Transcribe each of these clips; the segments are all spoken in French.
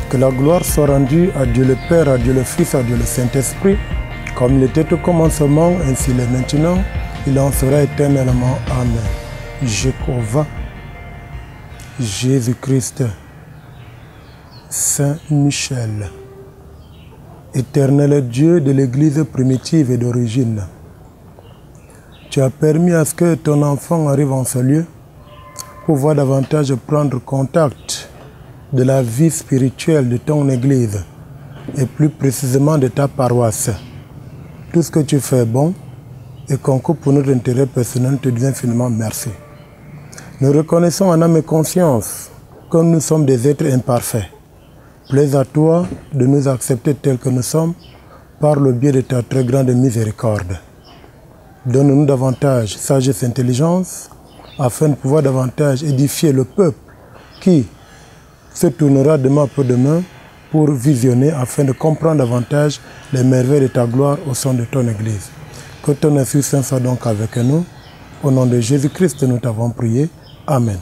Que la gloire soit rendue à Dieu le Père, à Dieu le Fils, à Dieu le Saint-Esprit, comme il était au commencement, ainsi il est maintenant, il en sera éternellement. Amen. Jéhovah, Jésus-Christ, Saint Michel, éternel Dieu de l'Église primitive et d'origine, tu as permis à ce que ton enfant arrive en ce lieu pour pouvoir davantage prendre contact de la vie spirituelle de ton Église et plus précisément de ta paroisse. Tout ce que tu fais est bon et concourt pour notre intérêt personnel, te dis infiniment merci. Nous reconnaissons en âme et conscience que nous sommes des êtres imparfaits. Plaise à toi de nous accepter tels que nous sommes par le biais de ta très grande miséricorde. Donne-nous davantage sagesse et intelligence afin de pouvoir davantage édifier le peuple qui se tournera demain après demain pour visionner afin de comprendre davantage les merveilles de ta gloire au sein de ton Église. Que ton Esprit Saint soit donc avec nous. Au nom de Jésus-Christ, nous t'avons prié. Amen.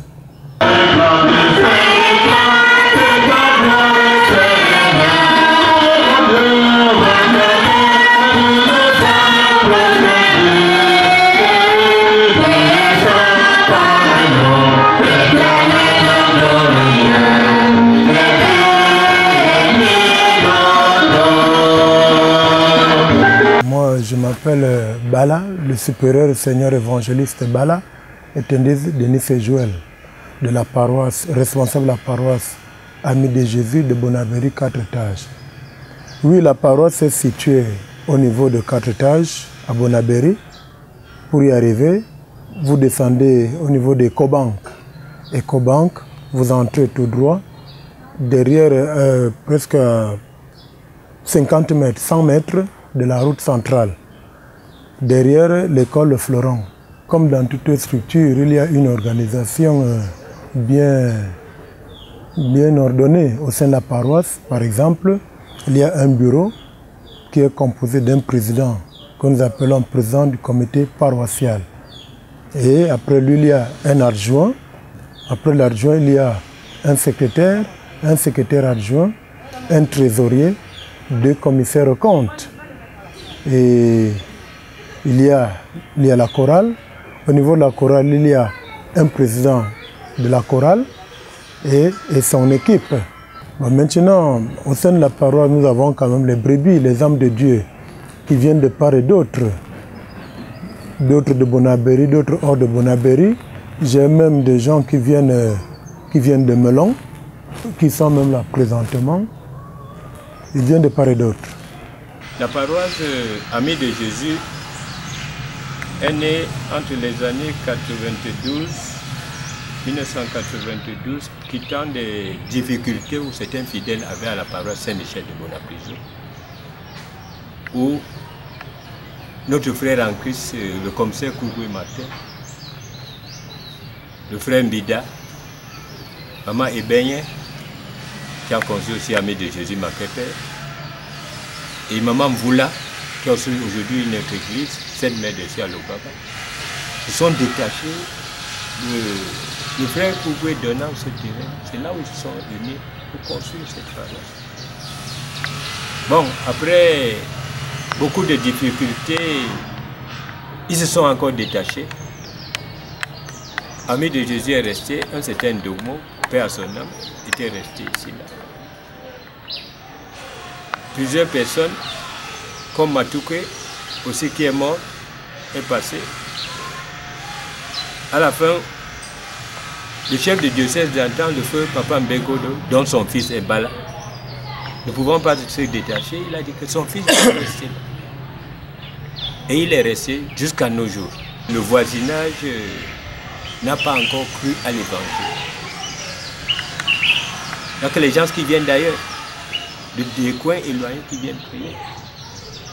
Moi, je m'appelle Bala, le supérieur seigneur évangéliste Bala, et Denis et Joël, de la paroisse, responsable de la paroisse Amis de Jésus de Bonabéry, 4 étages. Oui, la paroisse est située au niveau de 4 étages à Bonabéry. Pour y arriver, vous descendez au niveau des Ecobank. Ecobank, vous entrez tout droit. Derrière, presque 50 mètres, 100 mètres de la route centrale. Derrière l'école Le Fleuron. Comme dans toute structure, il y a une organisation bien ordonnée au sein de la paroisse. Par exemple, il y a un bureau qui est composé d'un président que nous appelons président du comité paroissial. Et après lui, il y a un adjoint. Après l'adjoint, il y a un secrétaire adjoint, un trésorier, 2 commissaires aux comptes. Et il y a la chorale. Au niveau de la chorale, il y a un président de la chorale et son équipe. Bon, maintenant, au sein de la paroisse, nous avons quand même les brebis, les âmes de Dieu qui viennent de part et d'autre. D'autres de Bonabéry, d'autres hors de Bonabéry. J'ai même des gens qui viennent de Melon, qui sont même là présentement. Ils viennent de part et d'autre. La paroisse Amis de Jésus est née entre les années 1992, quittant des difficultés où certains fidèles avaient à la paroisse Saint-Michel de Bonaprise, où notre frère en Christ, le commissaire Kougoué Martin, le frère Mbida, maman Ebenye, qui a construit aussi Amis de Jésus Makepe, et maman Mvoula, qui a aussi aujourd'hui notre église, Sainte-Mère de Sialobaba, se sont détachés de le frère Kougoué donnant ce terrain. C'est là où ils sont venus pour construire cette paroisse. Bon, après beaucoup de difficultés, ils se sont encore détachés. Amis de Jésus est resté, un certain Domo, père à son âme, était resté ici là. Plusieurs personnes, comme Matouké, aussi qui est mort, est passé. À la fin, le chef de diocèse d'antan, le feu Papa Mbegodo, dont son fils est Bala, ne pouvant pas se détacher, il a dit que son fils est resté là. Et il est resté jusqu'à nos jours. Le voisinage n'a pas encore cru à l'évangile. Donc les gens qui viennent d'ailleurs, des coins éloignés qui viennent prier.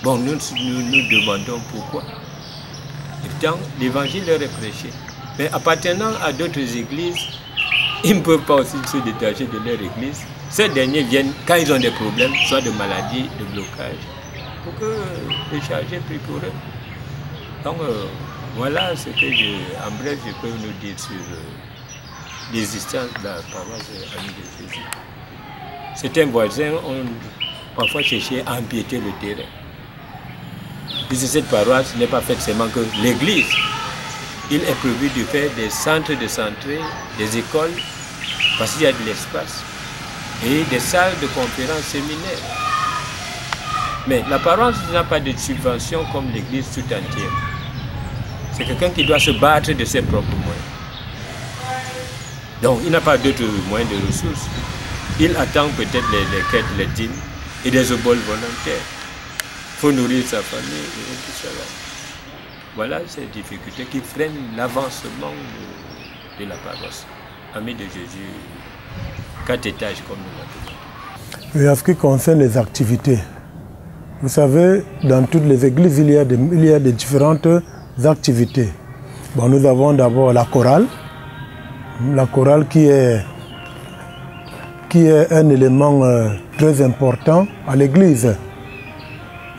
Bon, nous demandons pourquoi. Et pourtant, l'évangile leur est prêché. Mais appartenant à d'autres églises, ils ne peuvent pas aussi se détacher de leur église. Ces derniers viennent quand ils ont des problèmes, soit de maladie, de blocage, pour que les chargés prient pour eux. Donc voilà ce que en bref, je peux nous dire sur l'existence de la paroisse Amis de Jésus. certains voisins ont parfois cherché à empiéter le terrain. Puisque cette paroisse n'est pas faite seulement que l'église. Il est prévu de faire des centres de santé, des écoles, parce qu'il y a de l'espace, et des salles de conférences séminaires. Mais la paroisse n'a pas de subvention comme l'église tout entière. C'est quelqu'un qui doit se battre de ses propres moyens. Donc il n'a pas d'autres moyens de ressources. Il attend peut-être les quêtes, les dîmes et des oboles volontaires. Il faut nourrir sa famille et tout cela. Voilà ces difficultés qui freinent l'avancement de la paroisse. Amis de Jésus, 4 étages comme nous l'appelons. Et en ce qui concerne les activités, vous savez, dans toutes les églises, il y a des différentes activités. Bon, nous avons d'abord la chorale qui est un élément très important à l'église.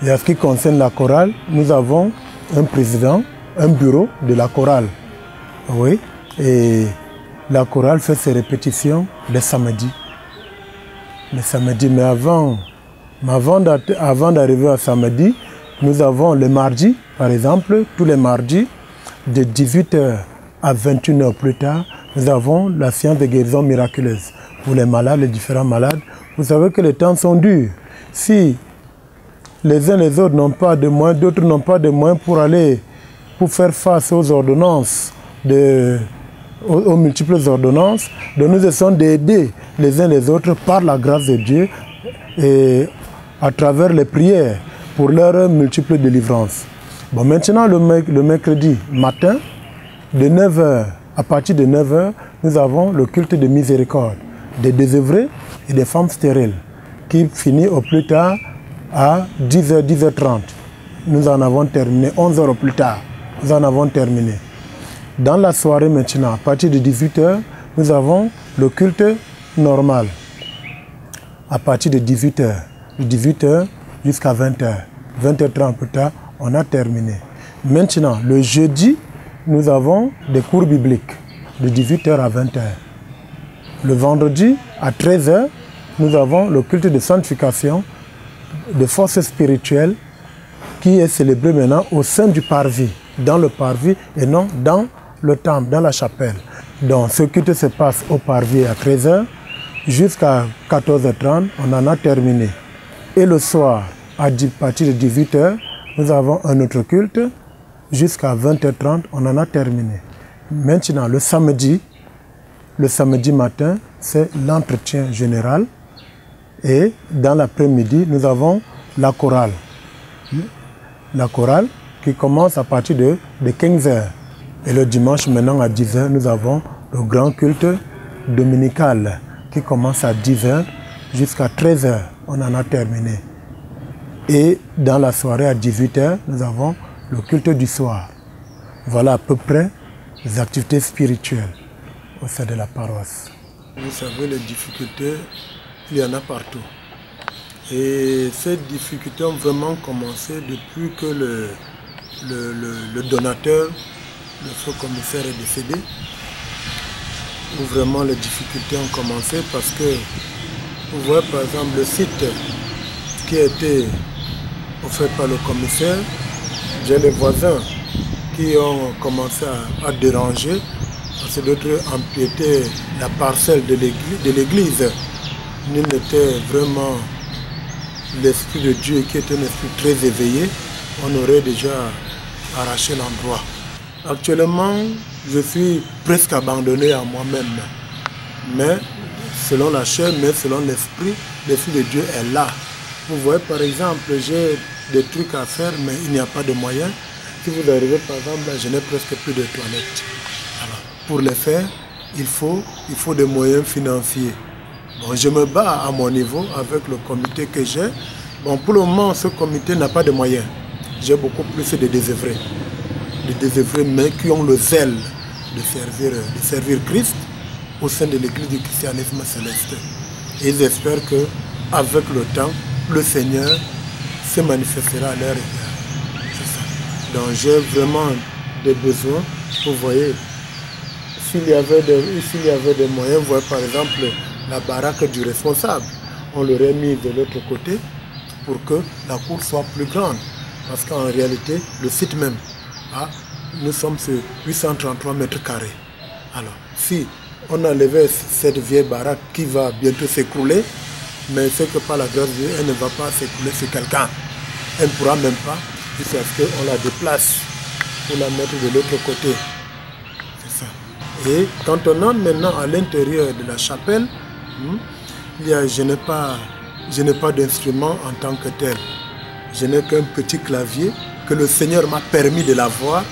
Et en ce qui concerne la chorale, nous avons un président, un bureau de la chorale. Oui, et la chorale fait ses répétitions les samedis. Les samedis, mais avant d'arriver à samedi, nous avons le mardi, par exemple, tous les mardis, de 18h à 21h plus tard, nous avons la séance de guérison miraculeuse. Pour les malades, les différents malades, vous savez que les temps sont durs. Si les uns les autres n'ont pas de moyens, d'autres n'ont pas de moyens pour faire face aux ordonnances, aux multiples ordonnances, donc nous essayons d'aider les uns les autres par la grâce de Dieu et à travers les prières pour leurs multiples délivrances. Bon, maintenant, le mercredi matin, de 9h, à partir de 9h, nous avons le culte de miséricorde des désœuvrés et des femmes stériles qui finit au plus tard à 10h, 10h30. Nous en avons terminé, 11h au plus tard, nous en avons terminé. Dans la soirée maintenant, à partir de 18h, nous avons le culte normal. À partir de 18h, de 18h jusqu'à 20h. 20h30 plus tard, on a terminé. Maintenant, le jeudi, nous avons des cours bibliques de 18h à 20h. Le vendredi, à 13h, nous avons le culte de sanctification, de force spirituelle, qui est célébré maintenant au sein du parvis, dans le parvis et non dans le temple, dans la chapelle. Donc, ce culte se passe au parvis à 13h jusqu'à 14h30, on en a terminé. Et le soir, à partir de 18h, nous avons un autre culte jusqu'à 20h30, on en a terminé. Maintenant, le samedi matin, c'est l'entretien général. Et dans l'après-midi, nous avons la chorale. La chorale qui commence à partir de 15h. Et le dimanche, maintenant à 10h, nous avons le grand culte dominical qui commence à 10h jusqu'à 13h. On en a terminé. Et dans la soirée à 18h, nous avons le culte du soir. Voilà à peu près les activités spirituelles au sein de la paroisse. Vous savez, les difficultés, il y en a partout. Et ces difficultés ont vraiment commencé depuis que le donateur, le feu commissaire est décédé. Où vraiment les difficultés ont commencé parce que, vous voyez par exemple le site qui a été offert par le commissaire, j'ai les voisins qui ont commencé à déranger parce que d'autres empiétaient la parcelle de l'église. Nul n'était vraiment l'esprit de Dieu qui était un esprit très éveillé, on aurait déjà arraché l'endroit. Actuellement, je suis presque abandonné à moi-même. Mais selon la chair, mais selon l'esprit de Dieu est là. Vous voyez par exemple, j'ai des trucs à faire, mais il n'y a pas de moyens. Si vous arrivez par exemple, là, je n'ai presque plus de toilettes. Alors, pour les faire, il faut des moyens financiers. Bon, je me bats à mon niveau avec le comité que j'ai. Bon, pour le moment, ce comité n'a pas de moyens. J'ai beaucoup plus de désœuvrés. Des désœuvrés, mais qui ont le zèle de servir Christ au sein de l'église du christianisme céleste. Et ils espèrent qu'avec le temps, le Seigneur se manifestera à leur égard. C'est ça. Donc j'ai vraiment des besoins. Vous voyez, s'il y avait des moyens, vous voyez par exemple la baraque du responsable. on l'aurait mis de l'autre côté pour que la cour soit plus grande. Parce qu'en réalité, le site même, nous sommes sur 833 mètres carrés. Alors, si on enlevait cette vieille baraque qui va bientôt s'écrouler, mais c'est que par la grâce de Dieu, elle ne va pas s'écrouler sur quelqu'un. Elle ne pourra même pas, jusqu'à ce qu'on la déplace pour la mettre de l'autre côté. C'est ça. Et quand on entre maintenant à l'intérieur de la chapelle, je n'ai pas d'instrument en tant que tel. Je n'ai qu'un petit clavier que le Seigneur m'a permis de l'avoir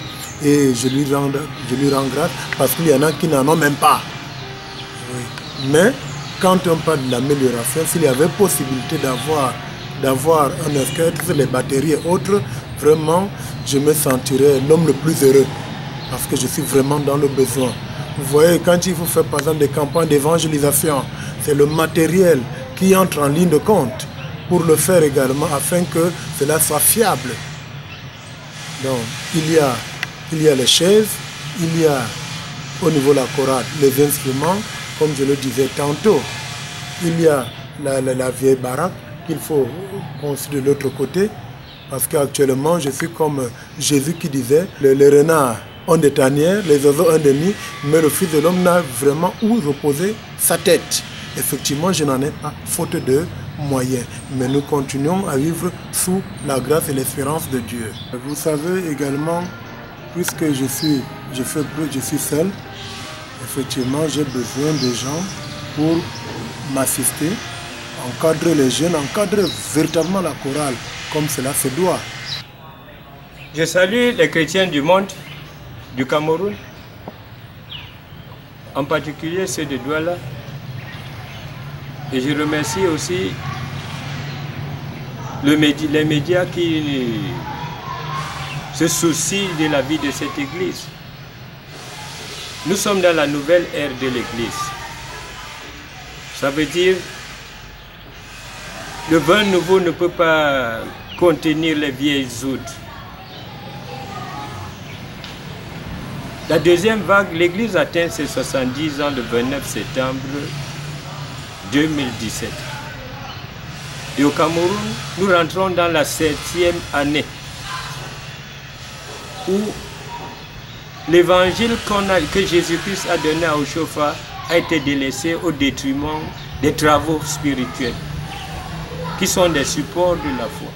et je lui rends grâce parce qu'il y en a qui n'en ont même pas. Oui. Mais quand on parle de l'amélioration, s'il y avait possibilité d'avoir un orchestre, les batteries et autres, vraiment, je me sentirais l'homme le plus heureux parce que je suis vraiment dans le besoin. Vous voyez, quand il faut faire par exemple des campagnes d'évangélisation, c'est le matériel qui entre en ligne de compte pour le faire également afin que cela soit fiable. Donc, il y a les chaises, il y a au niveau de la chorale les instruments, comme je le disais tantôt. Il y a la vieille baraque qu'il faut construire de l'autre côté, parce qu'actuellement, je suis comme Jésus qui disait, les renards ont des tanières, les oiseaux ont des nids, mais le Fils de l'homme n'a vraiment où reposer sa tête. Effectivement, je n'en ai pas, faute de moyens. Mais nous continuons à vivre sous la grâce et l'espérance de Dieu. Vous savez également, puisque je suis seul, effectivement, j'ai besoin de gens pour m'assister, encadrer les jeunes, encadrer véritablement la chorale, comme cela se doit. Je salue les chrétiens du monde, du Cameroun, en particulier ceux de Douala. Et je remercie aussi les médias qui se soucient de la vie de cette église. Nous sommes dans la nouvelle ère de l'église. Ça veut dire le vin nouveau ne peut pas contenir les vieilles oudes. La deuxième vague, l'église atteint ses 70 ans le 29 septembre 2017. Et au Cameroun, nous rentrons dans la 7e année où l'évangile que Jésus-Christ a donné à Oshofa a été délaissé au détriment des travaux spirituels qui sont des supports de la foi.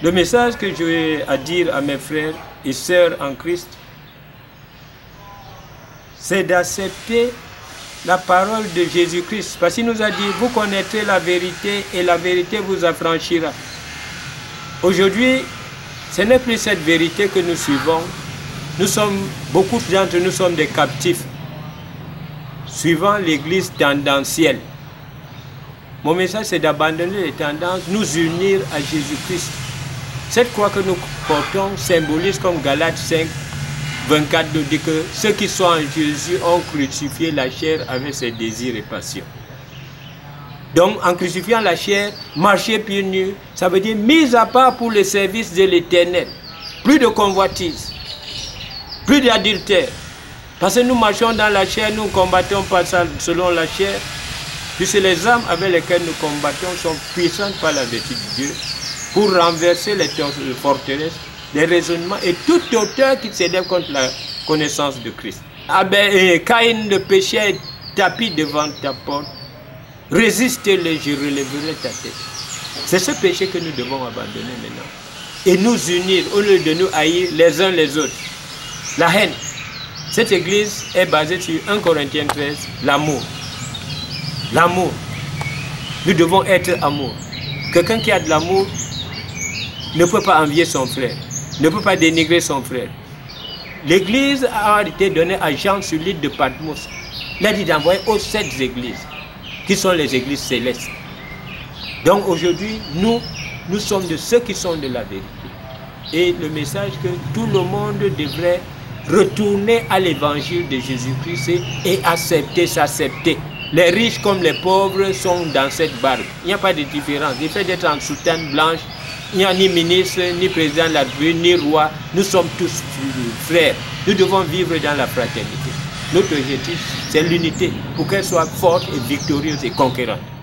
Le message que j'ai à dire à mes frères et sœurs en Christ, c'est d'accepter la parole de Jésus-Christ. Parce qu'il nous a dit, vous connaîtrez la vérité et la vérité vous affranchira. Aujourd'hui, ce n'est plus cette vérité que nous suivons. Beaucoup d'entre nous sommes des captifs, suivant l'église tendancielle. Mon message, c'est d'abandonner les tendances, nous unir à Jésus-Christ. Cette croix que nous portons symbolise, comme Galates 5, 24 nous dit que ceux qui sont en Jésus ont crucifié la chair avec ses désirs et passions. Donc, en crucifiant la chair, marcher pieds nus, ça veut dire mise à part pour le service de l'Éternel. Plus de convoitise, plus d'adultère. Parce que nous marchons dans la chair, nous ne combattons pas selon la chair, puisque les armes avec lesquelles nous combattons sont puissantes par la vertu de Dieu pour renverser les forteresses, les raisonnements et toute hauteur qui s'élève contre la connaissance de Christ. Caïn, le péché est tapis devant ta porte. Résiste-le, je relèverai ta tête. C'est ce péché que nous devons abandonner maintenant. Et nous unir, au lieu de nous haïr les uns les autres. La haine. Cette église est basée sur 1 Corinthiens 13, l'amour. L'amour. Nous devons être amour. Quelqu'un qui a de l'amour ne peut pas envier son frère, ne peut pas dénigrer son frère. L'église a été donnée à Jean sur l'île de Patmos. Il a dit d'envoyer aux 7 églises, qui sont les églises célestes. Donc aujourd'hui, nous sommes de ceux qui sont de la vérité. Et le message que tout le monde devrait retourner à l'évangile de Jésus-Christ et accepter, s'accepter. Les riches comme les pauvres sont dans cette barque. Il n'y a pas de différence. Le fait d'être en soutane blanche, il n'y a ni ministre, ni président de la République, ni roi. Nous sommes tous frères. Nous devons vivre dans la fraternité. Notre objectif, c'est l'unité, pour qu'elle soit forte et victorieuse et conquérante.